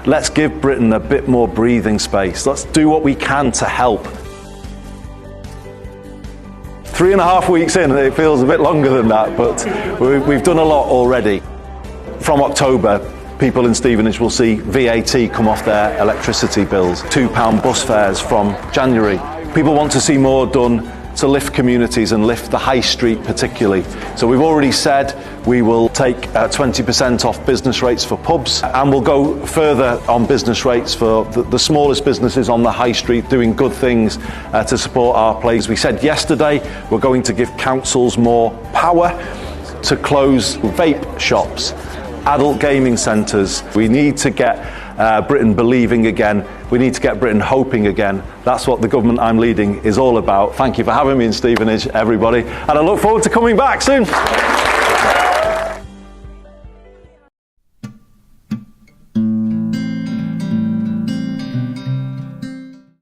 Let's give Britain a bit more breathing space. Let's do what we can to help. 3.5 weeks in, it feels a bit longer than that, but we've done a lot already. From October, people in Stevenage will see VAT come off their electricity bills, £2 bus fares from January. People want to see more done to lift communities and lift the high street particularly. So we've already said we will take 20% off business rates for pubs, and we'll go further on business rates for the smallest businesses on the high street doing good things to support our place. We said yesterday we're going to give councils more power to close vape shops, adult gaming centres. We need to get Britain believing again. We need to get Britain hoping again. That's what the government I'm leading is all about. Thank you for having me in Stevenage, everybody, and I look forward to coming back soon.